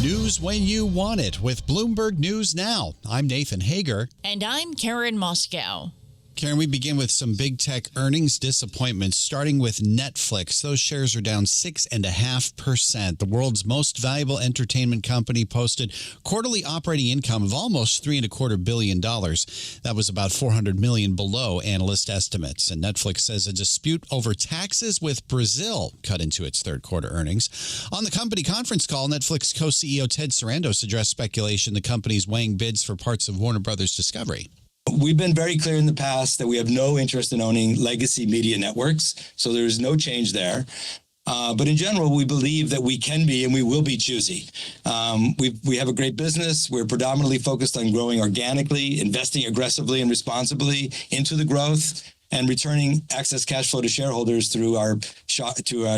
News when you want it with Bloomberg News Now. I'm Nathan Hager. And I'm Karen Moscow. Karen, we begin with some big tech earnings disappointments, starting with Netflix. Those shares are down 6.5%. The world's most valuable entertainment company posted quarterly operating income of almost $3.25 billion. That was about $400 million below analyst estimates. And Netflix says a dispute over taxes with Brazil cut into its third quarter earnings. On the company conference call, Netflix co-CEO Ted Sarandos addressed speculation the company's weighing bids for parts of Warner Brothers Discovery. We've been very clear in the past that we have no interest in owning legacy media networks, so there's no change there. But in general, we believe that we can be and we will be choosy. We have a great business. We're predominantly focused on growing organically, investing aggressively and responsibly into the growth, and returning excess cash flow to shareholders through our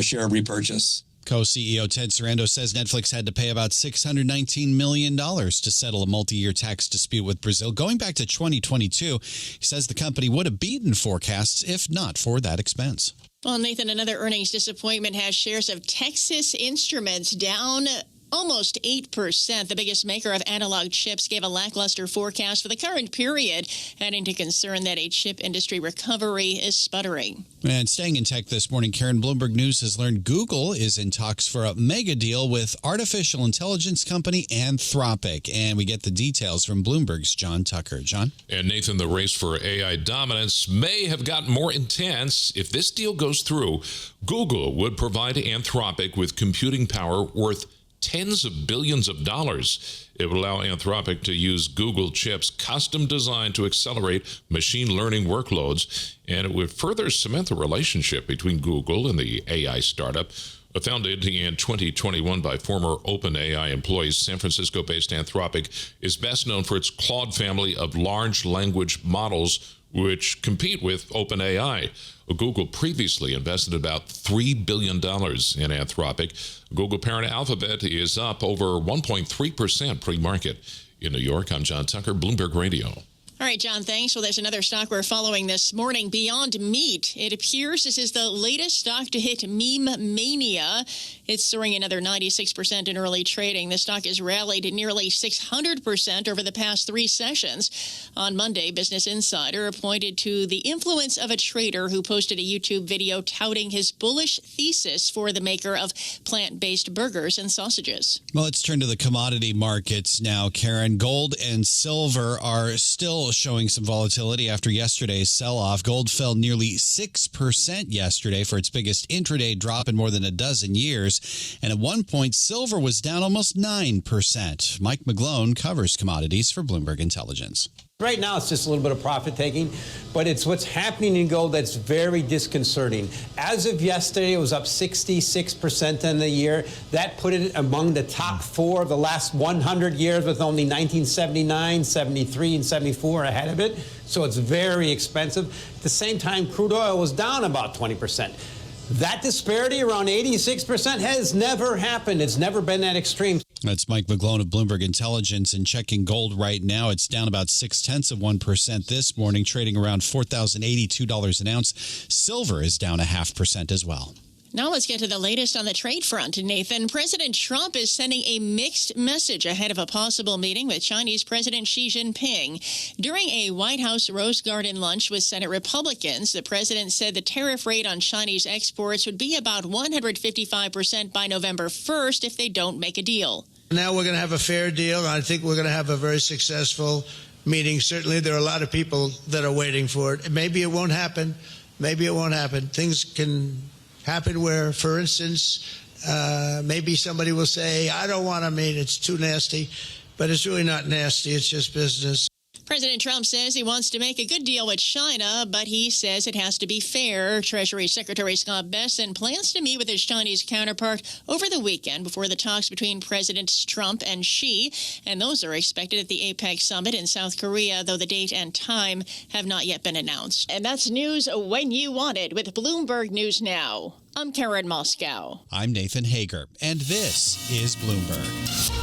share repurchase. Co-CEO Ted Sarandos says Netflix had to pay about $619 million to settle a multi-year tax dispute with Brazil. Going back to 2022, he says the company would have beaten forecasts if not for that expense. Well, Nathan, another earnings disappointment has shares of Texas Instruments down almost 8%. The biggest maker of analog chips gave a lackluster forecast for the current period, adding to concern that a chip industry recovery is sputtering. And staying in tech this morning, Karen, Bloomberg News has learned Google is in talks for a mega deal with artificial intelligence company Anthropic. And we get the details from Bloomberg's John Tucker. John? And Nathan, the race for AI dominance may have gotten more intense. If this deal goes through, Google would provide Anthropic with computing power worth tens of billions of dollars. It would allow Anthropic to use Google chips custom designed to accelerate machine learning workloads, and it would further cement the relationship between Google and the AI startup. Founded in 2021 by former OpenAI employees, San Francisco-based Anthropic is best known for its Claude family of large language models, which compete with OpenAI. Google previously invested about $3 billion in Anthropic. Google parent Alphabet is up over 1.3% pre-market. In New York, I'm John Tucker, Bloomberg Radio. All right, John, thanks. Well, there's another stock we're following this morning, Beyond Meat. It appears this is the latest stock to hit meme mania. It's soaring another 96% in early trading. The stock has rallied nearly 600% over the past three sessions. On Monday, Business Insider pointed to the influence of a trader who posted a YouTube video touting his bullish thesis for the maker of plant-based burgers and sausages. Well, let's turn to the commodity markets now, Karen. Gold and silver are still showing some volatility after yesterday's sell-off. Gold fell nearly 6% yesterday for its biggest intraday drop in more than a dozen years. And at one point, silver was down almost 9%. Mike McGlone covers commodities for Bloomberg Intelligence. Right now, it's just a little bit of profit taking, but it's what's happening in gold that's very disconcerting. As of yesterday, it was up 66% in the year. That put it among the top four of the last 100 years, with only 1979, 73, and 74 ahead of it. So it's very expensive. At the same time, crude oil was down about 20%. That disparity around 86% has never happened. It's never been that extreme. That's Mike McGlone of Bloomberg Intelligence. And checking gold right now, it's down about 0.6% this morning, trading around $4,082 an ounce. Silver is down 0.5% as well. Now let's get to the latest on the trade front, Nathan. President Trump is sending a mixed message ahead of a possible meeting with Chinese President Xi Jinping. During a White House Rose Garden lunch with Senate Republicans, the president said the tariff rate on Chinese exports would be about 155% by November 1st if they don't make a deal. Now we're going to have a fair deal. I think we're going to have a very successful meeting. Certainly there are a lot of people that are waiting for it. Maybe it won't happen. Maybe it won't happen. Things can happen where, for instance, maybe somebody will say, I don't want to meet, it's too nasty. But it's really not nasty, it's just business. President Trump says he wants to make a good deal with China, but he says it has to be fair. Treasury Secretary Scott Bessent plans to meet with his Chinese counterpart over the weekend before the talks between Presidents Trump and Xi, and those are expected at the APEC summit in South Korea, though the date and time have not yet been announced. And that's news when you want it with Bloomberg News Now. I'm Karen Moscow. I'm Nathan Hager, and this is Bloomberg.